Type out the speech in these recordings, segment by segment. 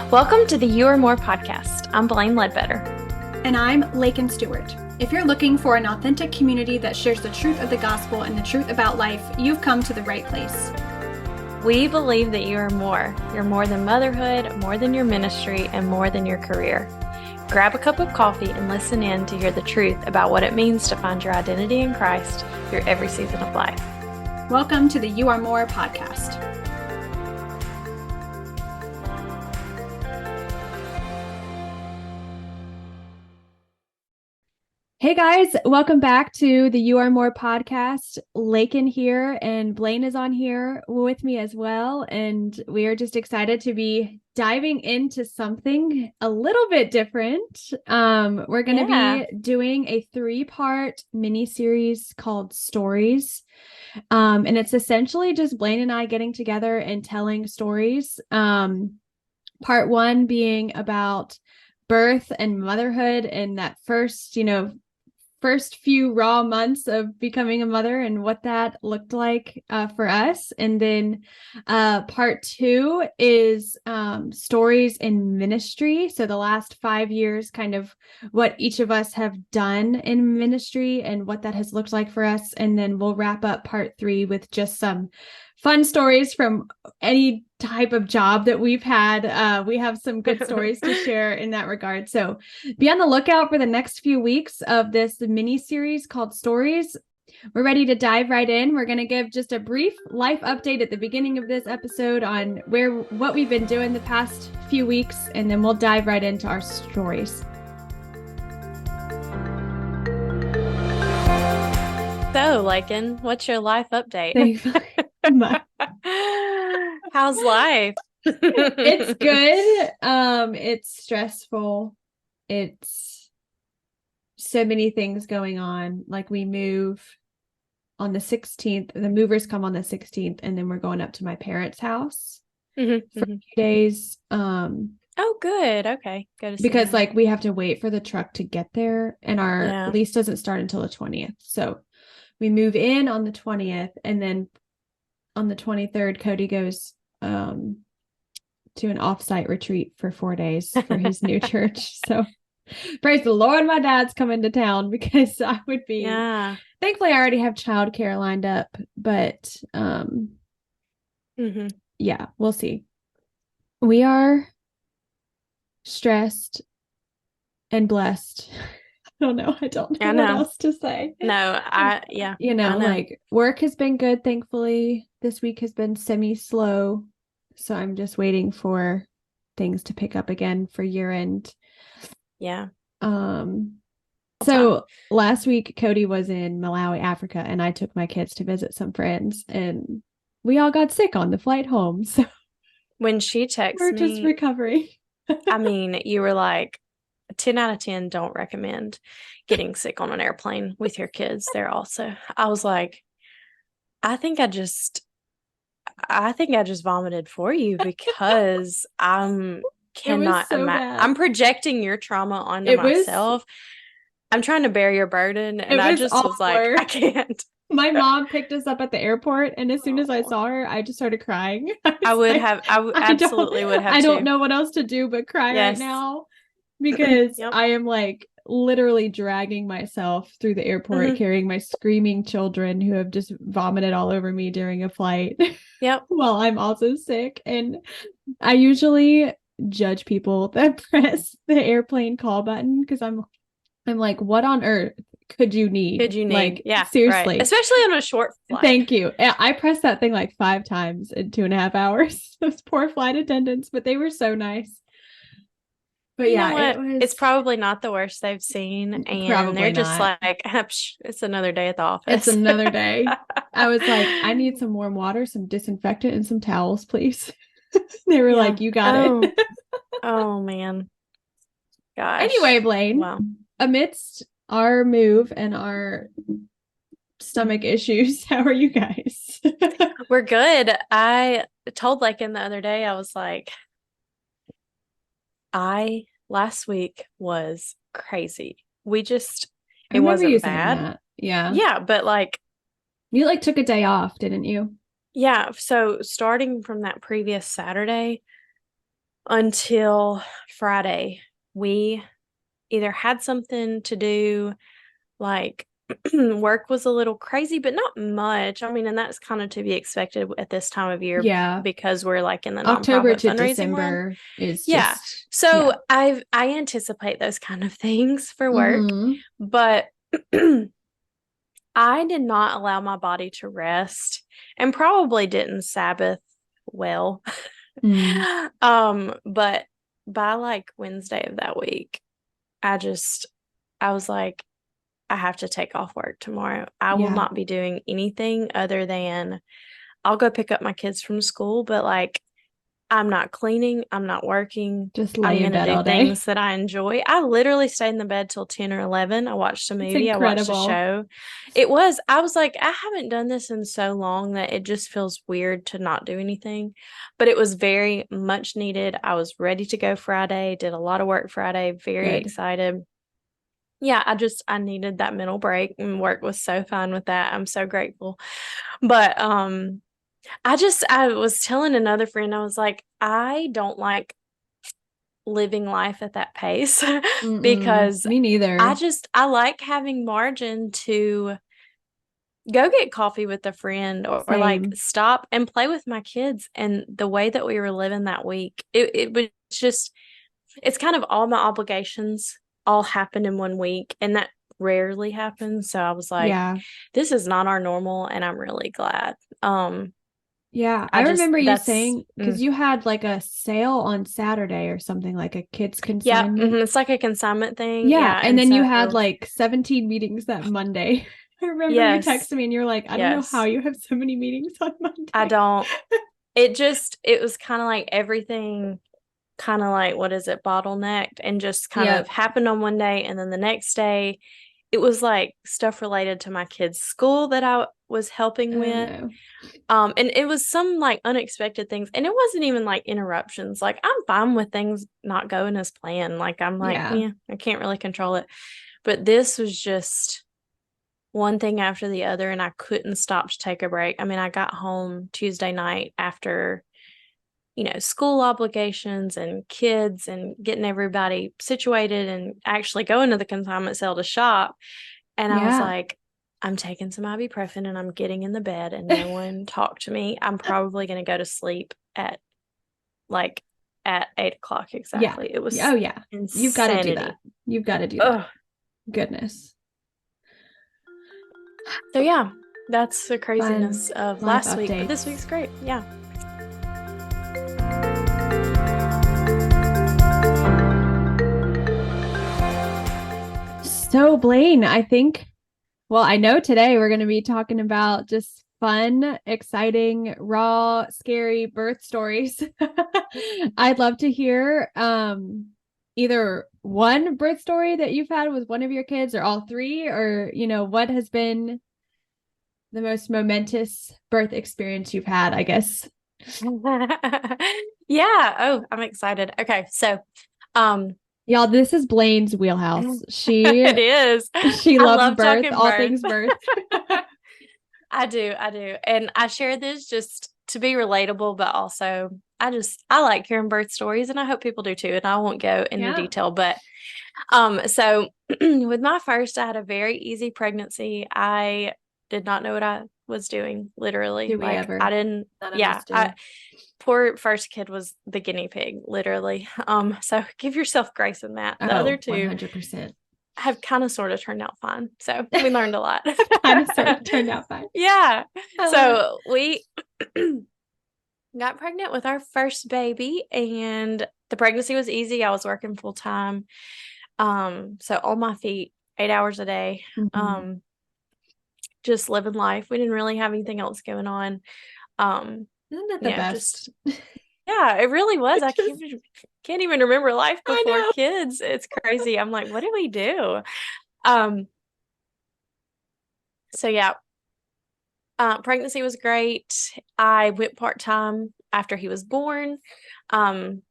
Welcome to the You Are More podcast. I'm Blaine Ledbetter. And I'm Laken Stewart. If you're looking for an authentic community that shares the truth of the gospel and the truth about life, you've come to the right place. We believe that you are more. You're more than motherhood, more than your ministry, and more than your career. Grab a cup of coffee and listen in to hear the truth about what it means to find your identity in Christ through every season of life. Welcome to the You Are More podcast. Hey guys, welcome back to the You Are More podcast. Laken here and Blaine is on here with me as well. And we are just excited to be diving into something a little bit different. We're going to be doing a 3-part mini series called Stories. And it's essentially just Blaine and I getting together and telling stories. Part 1 being about birth and motherhood and that first few raw months of becoming a mother and what that looked like for us. And then part 2 is stories in ministry. So the last 5 years, kind of what each of us have done in ministry and what that has looked like for us. And then we'll wrap up part 3 with just some fun stories from any type of job that we've had. We have some good stories to share in that regard. So be on the lookout for the next few weeks of this mini series called Stories. We're ready to dive right in. We're going to give just a brief life update at the beginning of this episode on what we've been doing the past few weeks, and then we'll dive right into our stories. So, Laken, what's your life update? How's life? It's good. It's stressful. It's so many things going on. Like we move on the 16th. The movers come on the 16th, and then we're going up to my parents' house for a few days. Oh, good. Okay. Go to see because them. like we have to wait for the truck to get there, and our lease doesn't start until the 20th. So we move in on the 20th, and then on the 23rd, Cody goes to an offsite retreat for 4 days for his new church. So praise the Lord, my dad's coming to town, because I would be. Yeah. Thankfully, I already have childcare lined up, but yeah, we'll see. We are stressed and blessed. I don't know what else to say. Like work has been good. Thankfully, this week has been semi-slow. So I'm just waiting for things to pick up again for year end. Yeah. So last week, Cody was in Malawi, Africa, and I took my kids to visit some friends, and we all got sick on the flight home. So when she texted we're just recovering. I mean, you were like, 10 out of 10 don't recommend getting sick on an airplane with your kids there also. I was like, I think I just vomited for you, because I cannot imagine. I'm projecting your trauma onto myself. I'm trying to bear your burden, and I just was like, I can't. My mom picked us up at the airport, and as soon as I saw her, I just started crying. I absolutely would have. I don't know what else to do but cry right now. Because I am like literally dragging myself through the airport, carrying my screaming children who have just vomited all over me during a flight. Yep. While I'm also sick. And I usually judge people that press the airplane call button, because I'm like, what on earth could you need? Like, seriously. Right. Especially on a short flight. Thank you. I pressed that thing like 5 times in 2.5 hours. Those poor flight attendants, but they were so nice. But it's probably not the worst they've seen, and they're just like, it's another day at the office. It's another day. I was like, I need some warm water, some disinfectant, and some towels, please. They were like, you got it. Oh man. Gosh. Anyway, Blaine, amidst our move and our stomach issues, how are you guys? We're good. I told Laken the other day, I was like, last week was crazy. It wasn't bad. That. Yeah. Yeah. But like, you like took a day off, didn't you? Yeah. So starting from that previous Saturday, until Friday. We either had something to do, like work was a little crazy, but not much. I mean, and that's kind of to be expected at this time of year Yeah. because we're like in the October nonprofit to fundraising world. December is Yeah. just, So yeah. I anticipate those kind of things for work, Mm-hmm. but I did not allow my body to rest and probably didn't Sabbath well. Mm. But by like Wednesday of that week, I was like, I have to take off work tomorrow. I will Yeah. not be doing anything other than I'll go pick up my kids from school, but like I'm not cleaning, I'm not working. Just lay I'm in going to bed do all day. things that I enjoy. I literally stayed in the bed till 10 or 11. I watched a It's movie, I watched a incredible. show. I was like, I haven't done this in so long that it just feels weird to not do anything. But it was very much needed. I was ready to go Friday, did a lot of work Friday, very Good. excited. Yeah, I needed that mental break and work was so fine with that. I'm so grateful. But I was telling another friend, I was like, I don't like living life at that pace Mm-mm. because Me neither. I like having margin to go get coffee with a friend or like Same. stop and play with my kids. And the way that we were living that week, it was just, it's kind of all my obligations all happened in one week. And that rarely happens. So I was like, Yeah. this is not our normal. And I'm really glad. Yeah. I I just, remember you that's, saying, because you had like a sale on Saturday or something, like a kids yeah, consignment. it's like a consignment thing. Yeah. Yeah. And And then you had so, like 17 meetings that Monday. I remember you yes, texted me and you're like, I don't know how yes, you have so many meetings on I Monday. don't, it was kind of like everything kind of like, what is it, bottlenecked and just kind of Yep. happened on one day. And then the next day, it was like stuff related to my kids' school that I was helping Oh with. no. And it was some like unexpected things. And it wasn't even like interruptions. Like I'm fine with things not going as planned. Like I'm like, Yeah. yeah, I can't really control it. But this was just one thing after the other, and I couldn't stop to take a break. I mean, I got home Tuesday night after, school obligations and kids and getting everybody situated and actually going to the consignment sale to shop. And I was Yeah. like, I'm taking some ibuprofen and I'm getting in the bed and no one talked to me. I'm probably going to go to sleep like at 8 o'clock Yeah. exactly. It was Oh yeah. You've got to do that. insanity. You've got to do that. Ugh. Goodness. So yeah, that's the Fun craziness of life last week, but this updates. week's great. Yeah. So, Blaine, I know today we're going to be talking about just fun, exciting, raw, scary birth stories. I'd love to hear either one birth story that you've had with one of your kids or all three, or, what has been the most momentous birth experience you've had, I guess. Yeah. Oh, I'm excited. Okay. So, um, Y'all, this is Blaine's wheelhouse. She it is. she I loves love birth, talking all birth. things birth. I do. I do. And I share this just to be relatable, but also I like hearing birth stories and I hope people do too. And I won't go into Yeah. detail, but so with my first, I had a very easy pregnancy. I did not know what I was doing, literally. Do we Like I ever? didn't, None of yeah, us do. poor first kid was the guinea pig, literally. So give yourself grace in that. The other Oh, two 100%. have kind of sort of turned out fine. So we learned a lot. Kind of sort of turned out fine. Yeah. I love it. So we got pregnant with our first baby and the pregnancy was easy. I was working full time. So on my feet, 8 hours a day. Mhm. Um, just living life. We didn't really have anything else going on. Um, Isn't that the best? just yeah, it really was. I Just, can't even remember life I before know. kids. It's crazy. I'm like, what do we do? Um, so yeah, pregnancy was great. I went part-time after he was born. Um,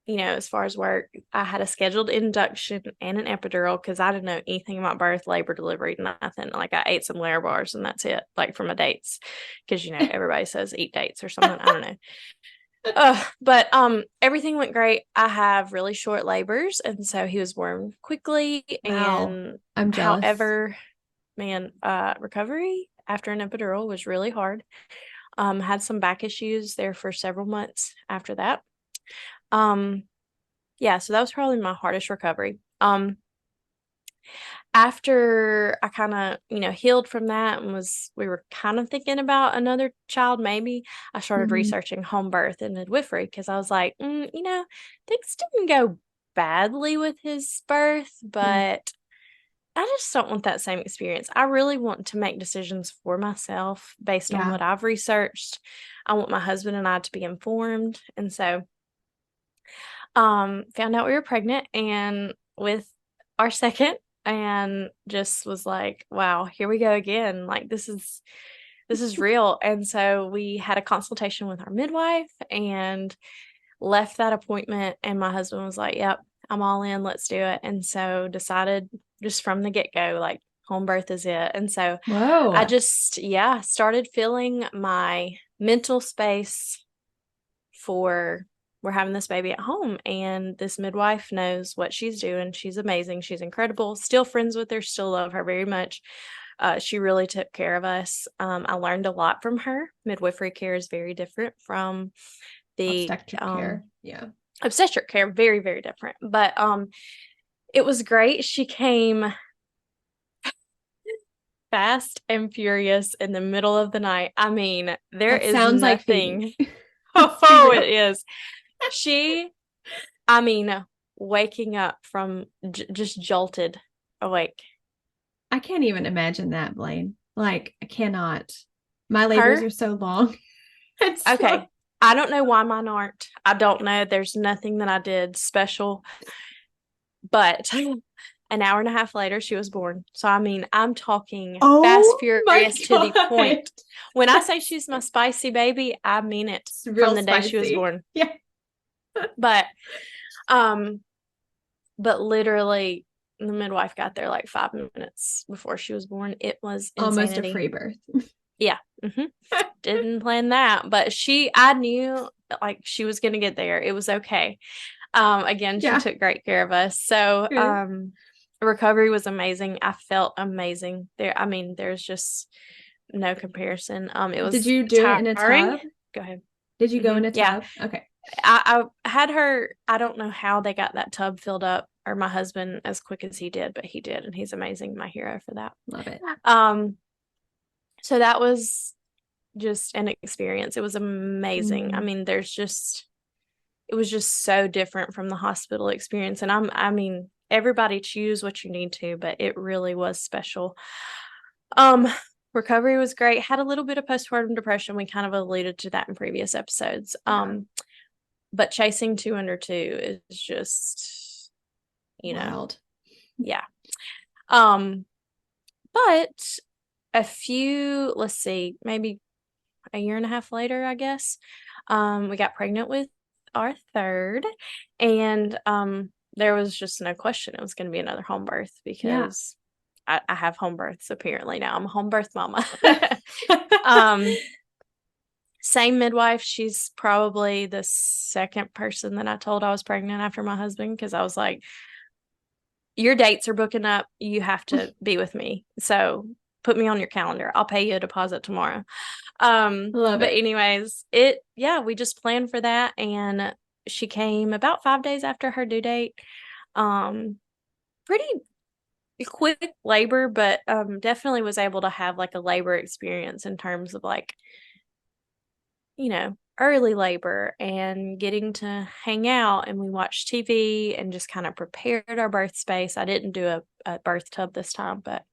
as far as work, I had a scheduled induction and an epidural because I didn't know anything about birth, labor, delivery, nothing. Like I ate some Lair bars and that's it, like for my dates. Because, everybody says eat dates or something. I don't know. But everything went great. I have really short labors, and so he was born quickly. Wow. And I'm jealous. however, man, recovery after an epidural was really hard. Had some back issues there for several months after that. Um, yeah, so that was probably my hardest recovery. After I kind of, healed from that and we were kind of thinking about another child, maybe I started Mhm. researching home birth and midwifery because I was like, things didn't go badly with his birth, Mm. but I just don't want that same experience. I really want to make decisions for myself based on Yeah. what I've researched. I want my husband and I to be informed. And so, found out we were pregnant and with our second and just was like, wow, here we go again. Like this is real. And so we had a consultation with our midwife and left that appointment and my husband was like, yep, I'm all in, let's do it. And so decided just from the get-go, like home birth is it. And so I Whoa. just, yeah, started filling my mental space for we're having this baby at home and this midwife knows what she's doing. She's amazing. She's incredible. Still friends with her, still love her very much. She really took care of us. I learned a lot from her. Midwifery care is very different from the Obstetric care. Yeah. obstetric care, very, very different. But it was great. She came fast and furious in the middle of the night. I mean, there That is sounds like Phoebe. nothing. Let's be Oh, real. it is. She, I mean, waking up from just jolted awake. I can't even imagine that, Blaine. Like, I cannot. My labors Her, are so long. It's so okay. I don't know why mine aren't. I don't know. There's nothing that I did special, but an hour and a half later, she was born. So, I mean, I'm talking fast, Oh my furious to the God. point. When I say she's my spicy baby, I mean it It's from real the day she was spicy. born. Yeah. But, um, but literally, the midwife got there like 5 minutes before she was born. It was Almost a insanity. free birth. Yeah. Didn't plan that, but I knew like she was going to get there. It was okay. Again, she Yeah. took great care of us. So, Good. recovery was amazing. I felt amazing there. I mean, there's just no comparison. It Did was you do it in a tiring. tub? Go ahead. Did you go in a Yeah. tub? Okay. I had her, I don't know how they got that tub filled up or my husband as quick as he did, but he did. And he's amazing. My hero for that. Love it. Um, so that was just an experience. It was amazing. I Mm. mean, it was just so different from the hospital experience. And I mean, everybody choose what you need to, but it really was special. Um, recovery was great. Had a little bit of postpartum depression. We kind of alluded to that in previous episodes. Yeah. But chasing two under two is just, Wild. yeah. Um, but let's see, maybe a year and a half later, I guess, we got pregnant with our third, and there was just no question it was going to be another home birth Yeah. because I have home births apparently now. I'm a home birth mama. um, Same midwife. She's probably the second person that I told I was pregnant after my husband because I was like, your dates are booking up. You have to be with me. So put me on your calendar. I'll pay you a deposit tomorrow. Love But it. anyways, we just planned for that. And she came about 5 days after her due date. Pretty quick labor, but definitely was able to have like a labor experience in terms of like, early labor and getting to hang out and we watched TV and just kind of prepared our birth space. I didn't do a birth tub this time, but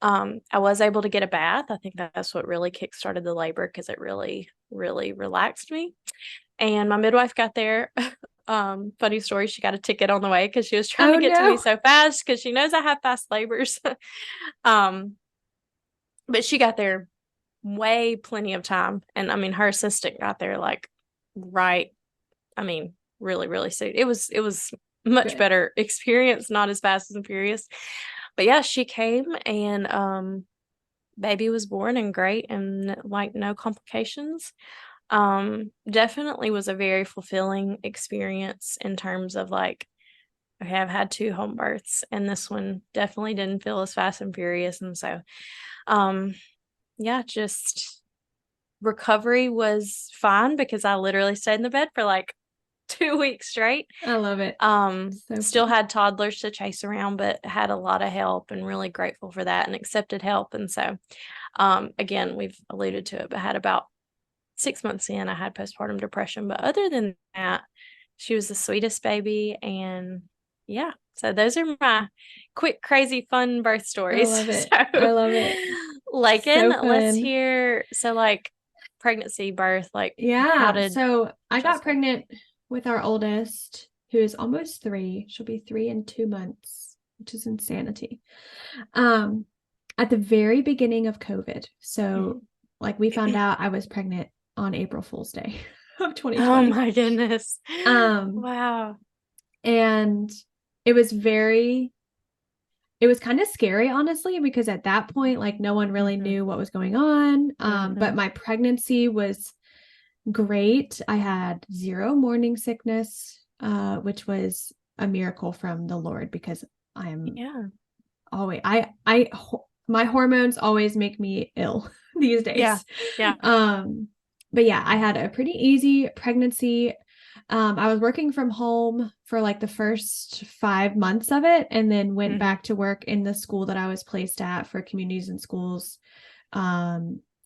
I was able to get a bath. I think that's what really kickstarted the labor because it really, really relaxed me. And my midwife got there. Funny story, she got a ticket on the way because she was trying Oh to get to me no. so fast because she knows I have fast labors. um, but she got there way plenty of time. And I mean, her assistant got there like right. I mean, really, really soon. It was much Good. better experience, not as fast and furious. But yeah, she came and baby was born and great and like no complications. Definitely was a very fulfilling experience in terms of like, okay, I've had two home births and this one definitely didn't feel as fast and furious. And so, um, yeah, just recovery was fine because I literally stayed in the bed for like 2 weeks straight. I love it. So Still fun. had toddlers to chase around, but had a lot of help and really grateful for that and accepted help. And so, again, we've alluded to it, but had about 6 months in, I had postpartum depression. But other than that, she was the sweetest baby. And yeah, so those are my quick, crazy, fun birth I stories. love it. So, I love it. So Laken, let's fun. hear. So, like, pregnancy, birth, like, how Yeah. did So I y'all's got go? pregnant with our oldest, who is almost 3. She'll be 3 in 2 months, which is insanity. Um, at the very beginning of COVID. So like we found out I was pregnant on April Fool's Day of Oh 2020. my goodness. Um, Wow. and it was kind of scary, honestly, because at that point, like no one really Mm-hmm. knew what was going on. But Mm-hmm. my pregnancy was great. I had 0 morning sickness, which was a miracle from the Lord because I'm Yeah. always, my hormones always make me ill these Yeah. days. Yeah. Um, but yeah, I had a pretty easy pregnancy. I was working from home for like the first 5 months of it, and then went Mm-hmm. back to work in the school that I was placed at for communities and schools,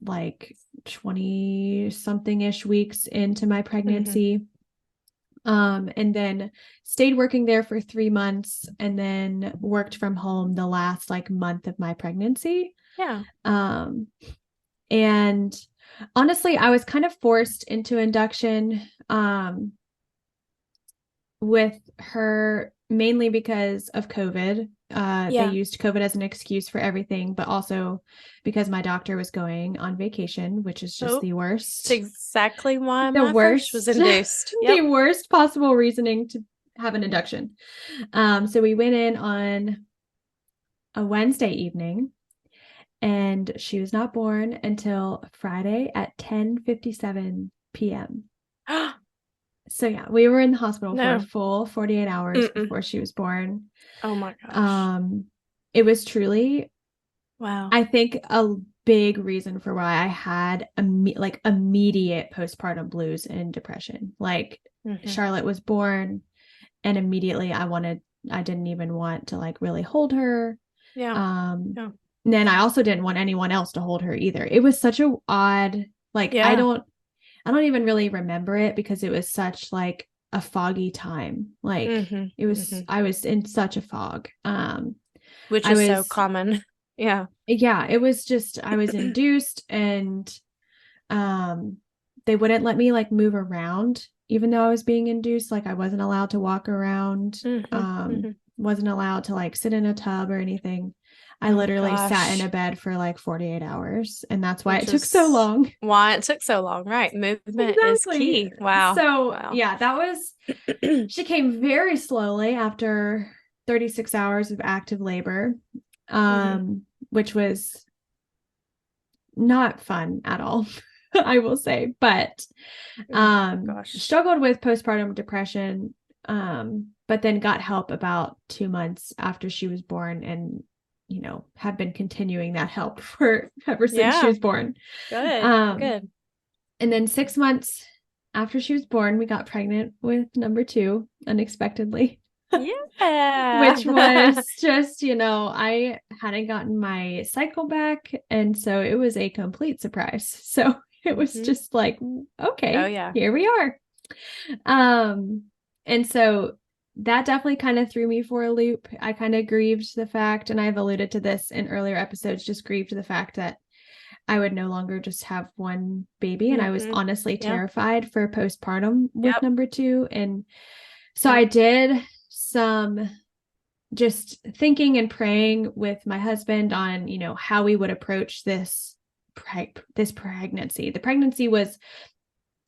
like 20 something ish weeks into my Mm-hmm. pregnancy. And then stayed working there for 3 months and then worked from home the last like month of my pregnancy. Yeah. Um, and honestly, I was kind of forced into induction with her mainly because of COVID. They Yeah. used COVID as an excuse for everything, but also because my doctor was going on vacation, which is just Oh, the it's worst, exactly why the my first was worst, induced. the Yep. worst possible reasoning to have an induction. So we went in on a Wednesday evening, and she was not born until Friday at 10:57 p.m. So yeah, we were in the hospital for a No. full 48 hours Mm-mm. before she was born. Oh my gosh. Um, it was truly, Wow. I think, a big reason for why I had like immediate postpartum blues and depression. Like Mm-hmm. Charlotte was born, and immediately I didn't even want to like really hold her. Yeah. Um, Yeah. and then I also didn't want anyone else to hold her either. It was such a odd, like Yeah. I don't even really remember it because it was such like a foggy time. Like Mm-hmm. Mm-hmm. I was in such a fog. Which I is so was, common. Yeah. yeah, it was just, I was induced, and um they wouldn't let me like move around even though I was being induced. Like I wasn't allowed to walk around, Mm-hmm. Mm-hmm. wasn't allowed to like sit in a tub or anything. I Oh literally sat in a gosh. bed for like 48 hours, and that's why it Which took so is long. why it took so long. Right. Movement is Exactly. key. Wow. So Wow. yeah, that was, she came very slowly after 36 hours of active labor, Mm-hmm. which was not fun at all. I will say, but Oh gosh. struggled with postpartum depression, but then got help about 2 months after she was born, and have been continuing that help for ever since she Yeah. was born. Good. um Good. and then 6 months after she was born, we got pregnant with number 2 unexpectedly. Which Yeah. was just, I hadn't gotten my cycle back. And so it was a complete surprise. So it was Mm-hmm. just like, Oh okay, yeah. here we are. Um, and so that definitely kind of threw me for a loop. I kind of grieved the fact, and I've alluded to this in earlier episodes, just grieved the fact that I would no longer just have one baby. And I was Mm-hmm. honestly Yeah. terrified for postpartum with Yep. number 2. And so I Yep. did some just thinking and praying with my husband on, how we would approach this pregnancy. The pregnancy was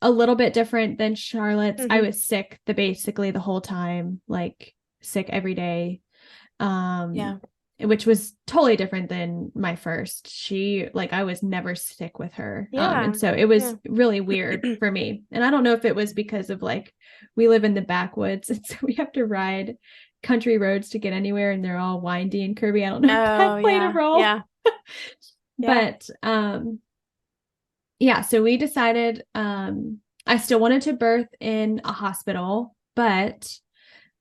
a little bit different than Charlotte's. I Mm-hmm. was sick basically the whole time, like sick every day. Um, Yeah. which was totally different than my first. I was never sick with her. And so it was really weird for me. And I don't know if it was because of like, we live in the backwoods, and so we have to ride country roads to get anywhere, and they're all windy and curvy. I don't know if that played a role. Yeah. But so we decided I still wanted to birth in a hospital, but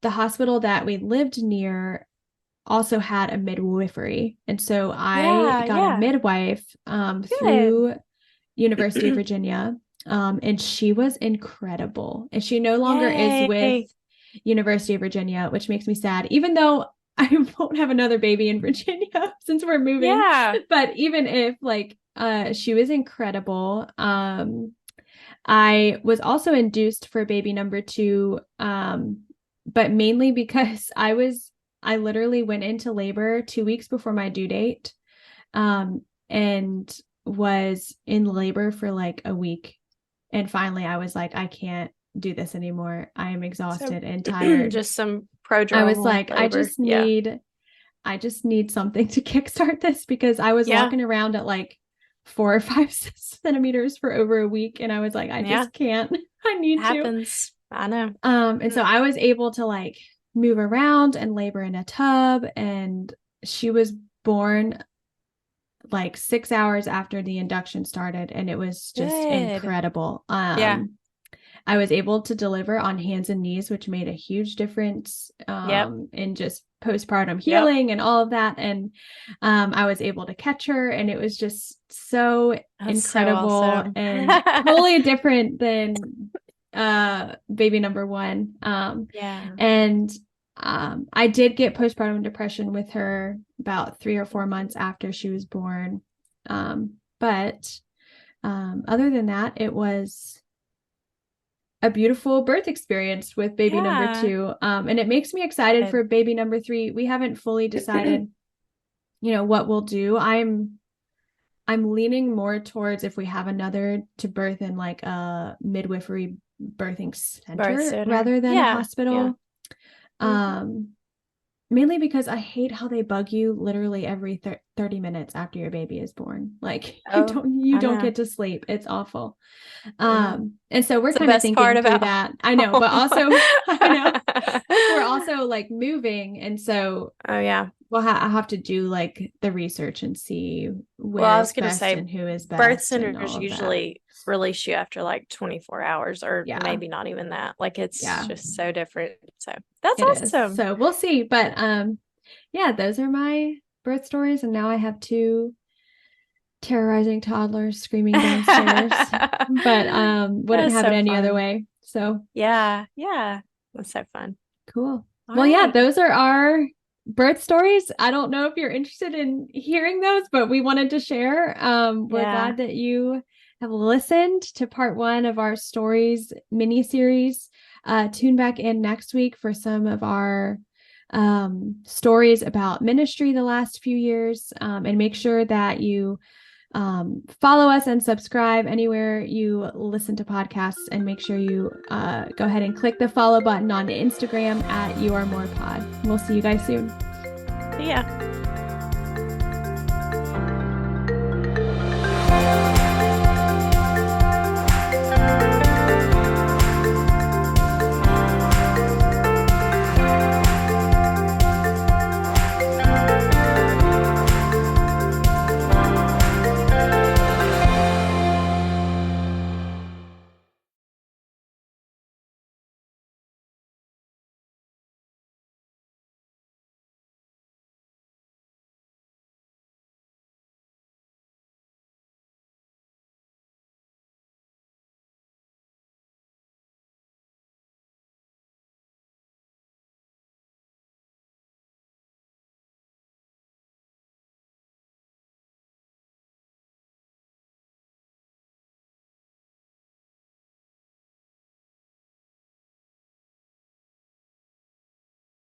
the hospital that we lived near also had a midwifery. And so I got a midwife through University of Virginia. And she was incredible. And she no longer is with University of Virginia, which makes me sad, even though I won't have another baby in Virginia since we're moving. Yeah. But even if she was incredible. I was also induced for baby number 2, but mainly because I literally went into labor 2 weeks before my due date, and was in labor for like a week. And finally I was like, I can't do this anymore. I am exhausted and tired. Just some prodromal I was like, labor. I just need something to kickstart this, because I was walking around at like 4 or 5 centimeters for over a week. And I was like, I just can't. I need to. Happens. I know. And so I was able to like move around and labor in a tub, and she was born like 6 hours after the induction started, and it was just incredible. I was able to deliver on hands and knees, which made a huge difference in just postpartum healing and all of that. And I was able to catch her, and it was just so incredible, so awesome. And totally different than baby number 1. And I did get postpartum depression with her about 3 or 4 months after she was born. But other than that, it was a beautiful birth experience with baby number 2. And it makes me excited for baby number 3. We haven't fully decided, what we'll do. I'm leaning more towards, if we have another, to birth in like a midwifery birthing center rather than a hospital. Mainly because I hate how they bug you literally every 30 minutes after your baby is born. Like you don't get to sleep. It's awful. And so we're kind of thinking through that. I know, but also we're also like moving. And so, well, I have to do like the research and see where is best and who is best. Birth centers usually release you after like 24 hours or maybe not even that. Like it's just so different. So that's awesome. So we'll see. But those are my birth stories. And now I have 2 terrorizing toddlers screaming downstairs. But wouldn't have it any other way. So yeah. That's so fun. Cool. Those are our birth stories. I don't know if you're interested in hearing those, but we wanted to share. We're glad that you have listened to part 1 of our stories mini series. Tune back in next week for some of our stories about ministry the last few years, and make sure that you follow us and subscribe anywhere you listen to podcasts, and make sure you go ahead and click the follow button on Instagram at YouAreMorePod. We'll see you guys soon. See ya.